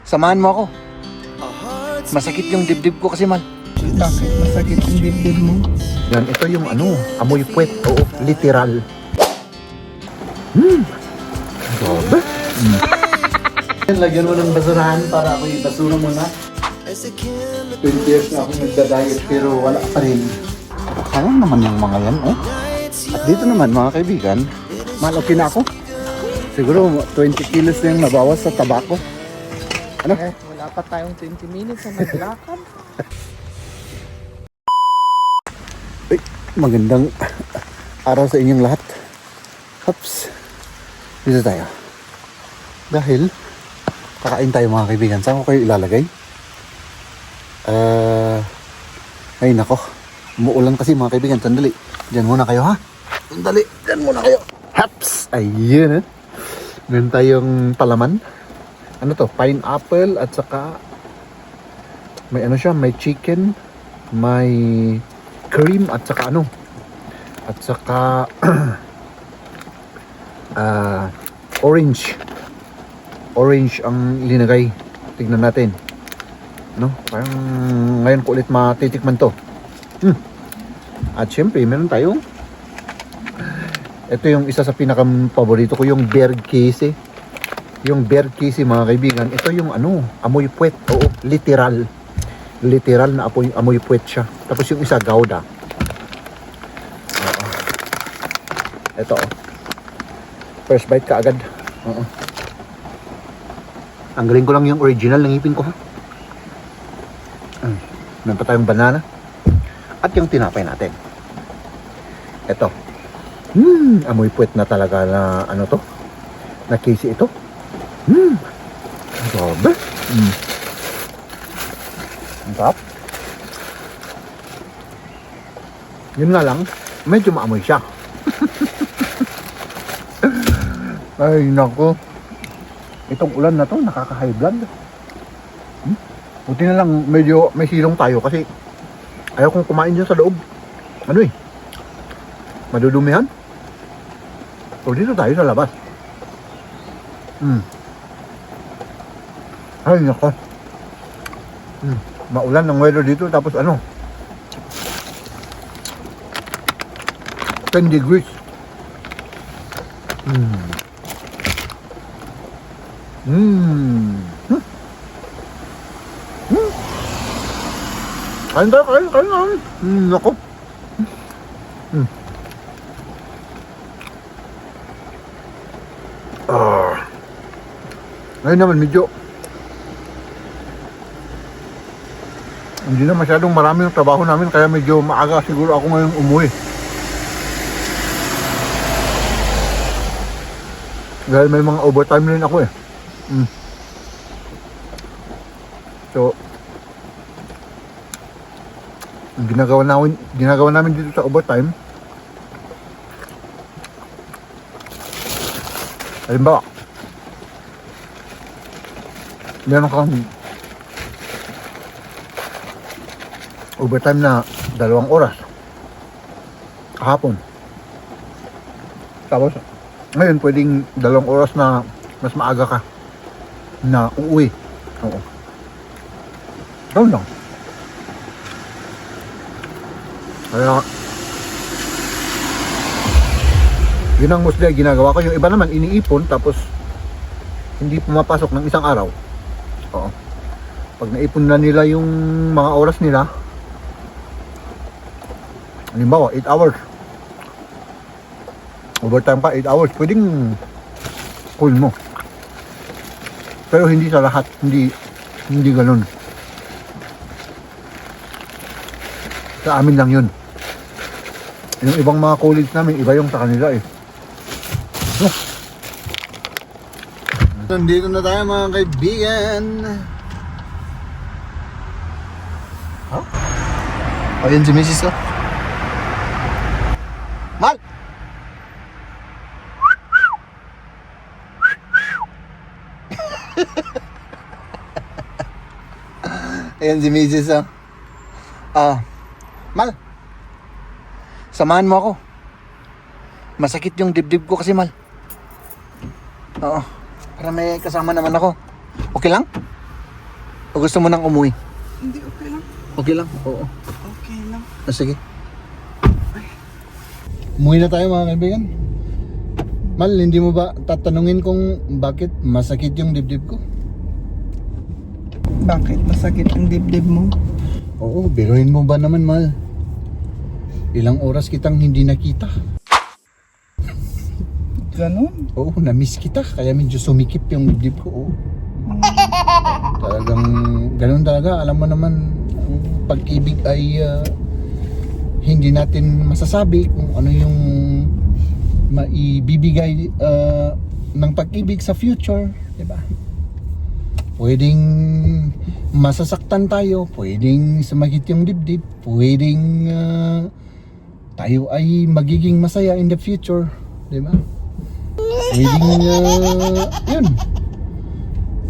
Samahan mo ako. Masakit yung dibdib ko kasi, Mal. Bakit masakit ang dibdib mo? Yan, ito yung amoy puwet. Oo, literal. Grabe. Lagyan mo ng basurahan para ako ibasura mo na. 20 years na ako nagda-diet pero wala pa rin. Kaya naman yung mga yan, oh. At dito naman, mga kaibigan, malaki na ako. Siguro 20 kilos na yung nabawas sa tabako. Ano? Wala pa tayong 20 minutes na naglakad. Ay, magandang araw sa inyong lahat. Hops. Dito tayo. Dahil kakain tayo, mga kaibigan. Saan ko kayo ilalagay? Ay nako. Umuulan kasi, mga kaibigan. Sandali. Diyan muna kayo, ha? Sandali. Diyan muna kayo. Hops. Ayun, meron tayong palaman. Ano to? Pineapple at saka may ano siya, may chicken, may cream at saka ano? At saka orange. Orange ang linagay. Tignan natin. No? Parang ngayon ko ulit matitikman to. At syempre, meron tayong ito yung isa sa pinaka-paborito ko, yung bear casey. Yung bear casey, mga kaibigan, ito yung amoy puwet. Oo, literal. Literal na amoy puwet siya. Tapos yung isa, gouda. Ito, first bite ka agad. Oo. Ang galing ko lang yung original ng ngipin ko, ha? Meron pa tayong banana. At yung tinapay natin. Ito. Amoy puwet na talaga na ano to? Na casey ito. Grabe. Ang sarap. Yun nga lang, medyo maamoy siya. Ay, nako. Itong ulan na to, nakaka-high blood. Buti na lang, medyo may silong tayo kasi ayaw kong kumain dyan sa loob. Madudumihan. So, dito tayo sa labas. Ay, nako. Maulan ng weather dito, tapos 10 degrees. Kain tayo, kain. Nako. Ngayon naman medyo hindi na masyadong marami yung trabaho namin, kaya medyo maaga siguro ako ngayong umuwi. Dahil may mga overtime rin ako eh. So, ginagawa namin dito sa overtime. Halimbawa, meron kang overtime na 2 oras kahapon. Tapos, ngayon pwedeng 2 oras na mas maaga ka na uuwi. Oo. Doon lang. Kaya, yun ang mostly ginagawa ko. Yung iba naman iniipon tapos hindi pumapasok ng isang araw. Oo. Pag naipon na nila yung mga oras nila, halimbawa 8 hours, overtime pa 8 hours, pwedeng cool mo. Pero hindi sa lahat, hindi ganun. Sa amin lang yun. Yung ibang mga college namin, iba yung sa kanila eh. Nandito na tayo, mga kaibigan. Ayun si Mrs. ko. Mal! Ayan si Mrs. Mal, samahan mo ako. Masakit yung dibdib ko kasi, Mal. Oo, para may kasama naman ako. Okay lang? O gusto mo nang umuwi? Hindi, okay lang. Okay lang, oo. Okay lang. Sige. Umuwi na tayo mga kaibigan. Mal, hindi mo ba tatanungin kung bakit masakit yung dibdib ko? Bakit masakit ang dibdib mo? Oo, biruin mo ba naman, Mal? Ilang oras kitang hindi nakita. Ganon? Oo, na-miss kita. Kaya medyo sumikip yung dibdib ko. Oo. Talagang ganun talaga. Alam mo naman, ang pag-ibig ay hindi natin masasabi kung ano yung maibibigay ng pag-ibig sa future, diba? Pwedeng masasaktan tayo, pwedeng sumakit yung dibdib, pwedeng tayo ay magiging masaya in the future, diba? Pwedeng yun,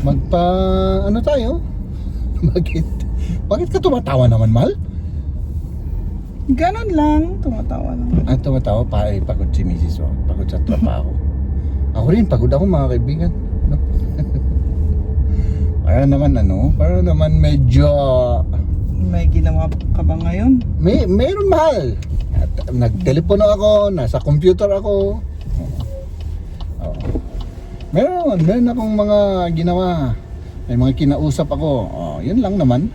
ano tayo? Bakit ka tumatawa naman, Mal? Ganon lang. Tumatawa lang. Tumatawa pa, pagod si Mrs. Pagod sa trabaho. Ako rin, pagod ako mga kaibigan, no? Para naman medyo May ginawa ka ba ngayon? meron, Mahal. At nagtelepono ako, nasa computer ako. Oo. Meron akong mga ginawa. May mga kinausap ako. Yun lang naman.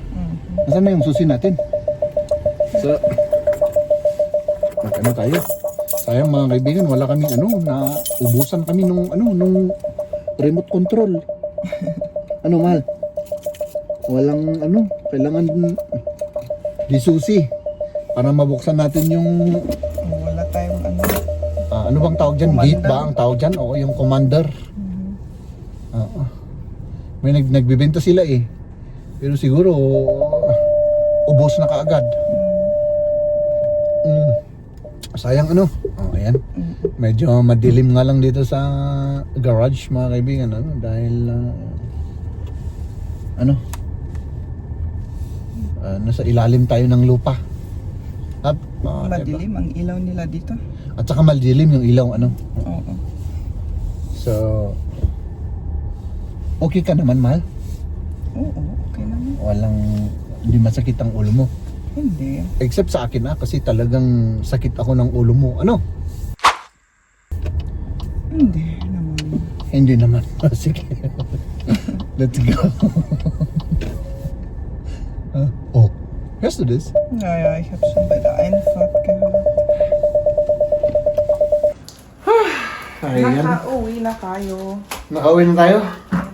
Nasaan na yung susi natin? So, ano tayo? Sayang mga kaibigan, wala kaming ubusan kami nung remote control. Ano, Mahal? Walang kailangan di susi para mabuksan natin yung Wala tayong ano bang tawag dyan? Gate ba ang tawag dyan? Oo, yung commander. May nagbibenta sila eh. Pero siguro ubos na kaagad. Sayang ayan. Medyo madilim nga lang dito sa garage mga kaibigan dahil nasa ilalim tayo ng lupa. At madilim ang ilaw nila dito. At saka madilim yung ilaw Oo. So okay ka naman, Mahal? Oo, okay naman. Hindi masakit ang ulo mo. Hindi. Except sa akin kasi talagang sakit ako ng ulo mo. Hindi naman. Hindi naman. Sige. Let's go. Here's to this. Naja, ich habe schon bei der Einfahrt gehört. Ayan. Nakauwi na tayo. Nakauwi na tayo.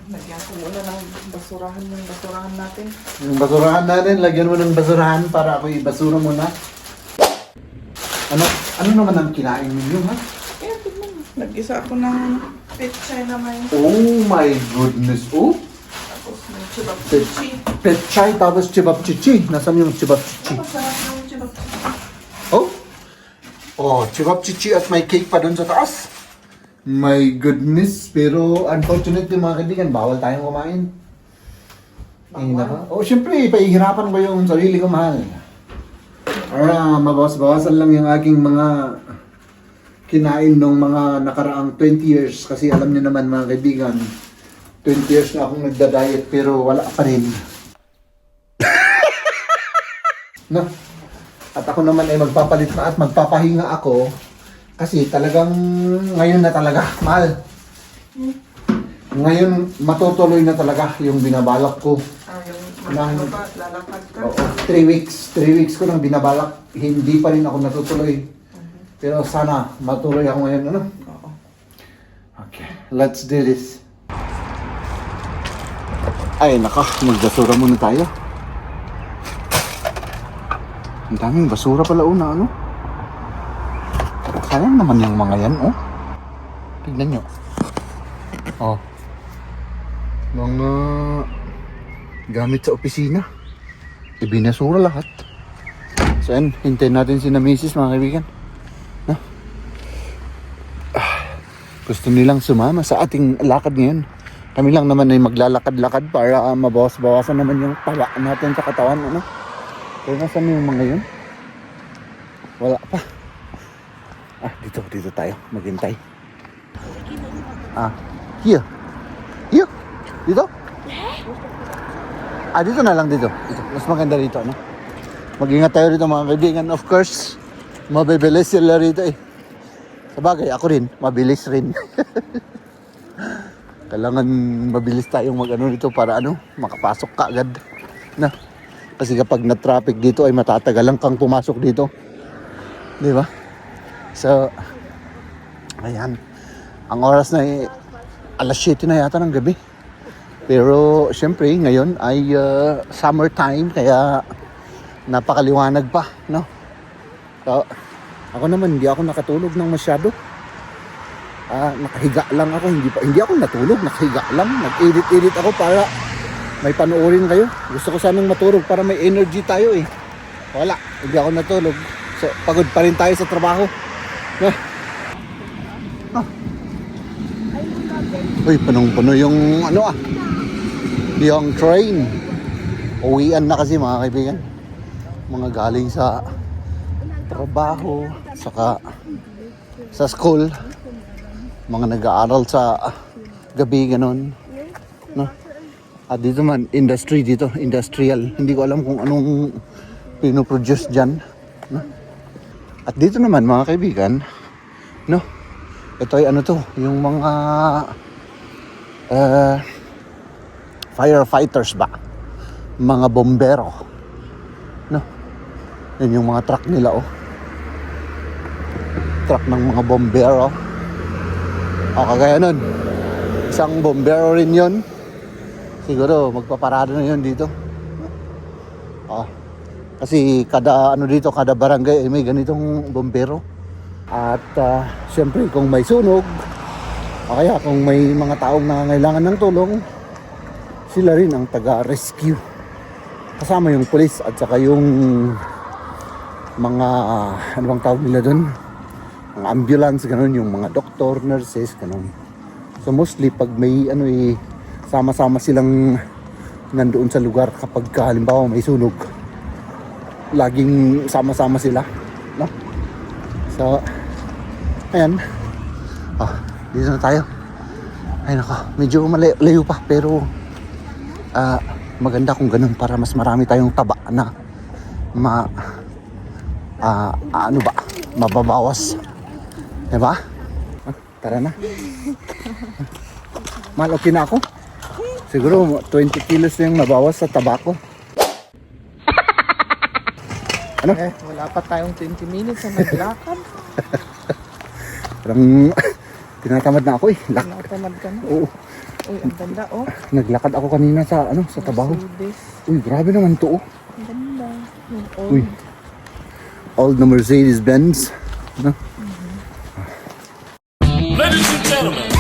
Lagyan ko muna ng basurahan natin. Yung basurahan natin, lagyan mo ng basurahan para ako ibasura muna. Ano naman ang kinain ninyo, ha? Kaya tignan mo. Nag-isa ako ng pechay na may. Oh my goodness, Tapos may chibap-chichi. Pechay tapos chibap-chichi. Nasaan yung chibap-chichi? Masarap yung chibap-chichi. Chibap-chichi at may cake pa dun sa taas. My goodness, pero unfortunately mga kaibigan, bawal tayong kumain. Siyempre, paihirapan ko yung sarili ko, Mahal. Para mabawas-bawasan lang yung aking mga kinain nung mga nakaraang 20 years. Kasi alam niyo naman mga kaibigan, 20 years na akong nagda-diet pero wala pa rin. No? At ako naman ay magpapalit na at magpapahinga ako. Kasi talagang ngayon na talaga, Mahal. Ngayon matutuloy na talaga yung binabalak ko. Yung lalakad ka. Oo, 3 weeks. 3 weeks ko nang binabalak. Hindi pa rin ako natutuloy. Pero sana matuloy ako ngayon, Oo. Okay, let's do this. Ay, magbasura muna tayo. Ang daming basura pala una, Sayang naman yung mga yan, Tignan nyo. Mga gamit sa opisina. Ibinasura lahat. So yan, hintayin natin si na Mrs. mga kaibigan. Gusto nilang sumama sa ating lakad ngayon. Kami lang naman ay maglalakad-lakad para mabawas-bawasan naman yung tawa natin sa katawan, Pero nasan yung mga yun? Wala pa. Dito tayo. Maghintay. Here. Dito? Dito na lang dito. Mas maganda dito, ano? Mag-ingat tayo dito mga kaibigan. Of course, mabibilis sila rito eh. Sabagay, ako rin, mabilis rin. Kailangan mabilis tayong mag-ano dito para ano, makapasok ka agad. Na. Kasi kapag na-traffic dito ay matatagalan kang pumasok dito. Di ba? So, ayan. Ang oras na alas 7 na yata ng gabi. Pero syempre ngayon ay summertime kaya napakaliwanag pa, no? So, ako naman hindi ako nakatulog ng masyado. Nakahiga lang ako, hindi ako natulog, nakahiga lang. Nag-edit ako para may panoorin kayo. Gusto ko sanang matulog para may energy tayo eh. Wala, hindi ako natulog. So, pagod pa rin tayo sa trabaho. Uy, punong-puno yung ano yung train. Uwian na kasi mga kaibigan. Mga galing sa trabaho, saka sa school. Mga nag-aaral sa gabi, ganun. No? At dito man, industry dito, industrial. Hindi ko alam kung anong pinoproduce dyan. No? At dito naman mga kaibigan, no? Ito ay ano to, yung mga firefighters ba? Mga bombero. No? Yan yung mga truck nila, oh. Truck ng mga bombero. Kagaya nun. Isang bombero rin yun. Siguro magpaparada na yun dito. Kasi kada ano dito, kada barangay ay may ganitong bombero. At syempre kung may sunog, o kaya kung may mga taong nangangailangan ng tulong, sila rin ang taga-rescue. Kasama yung police at saka yung mga ano bang tawag nila doon? Ang ambulance, ganun, yung mga doktor, nurses, ganun. So mostly pag may ano sama-sama silang nandoon sa lugar kapag halimbawa may sunog, laging sama-sama sila, no? So ayan, dito na tayo. Ay nako, medyo malayo pa pero maganda kung ganun para mas marami tayong taba na mababawas. Diba? Tara na. Mahal, okay na ako. Siguro 20 kilos na yung nabawas sa tabako. Ano? Wala pa tayong 20 minutes na naglakad. Parang tinatamad na ako eh. Tinatamad ka na. Oo. Uy, ang ganda, oh. Naglakad ako kanina sa sa trabaho. Mercedes. Uy, grabe naman to, oh. Ang ganda. Yung old. Uy. Old na Mercedes-Benz. No? Ladies and gentlemen,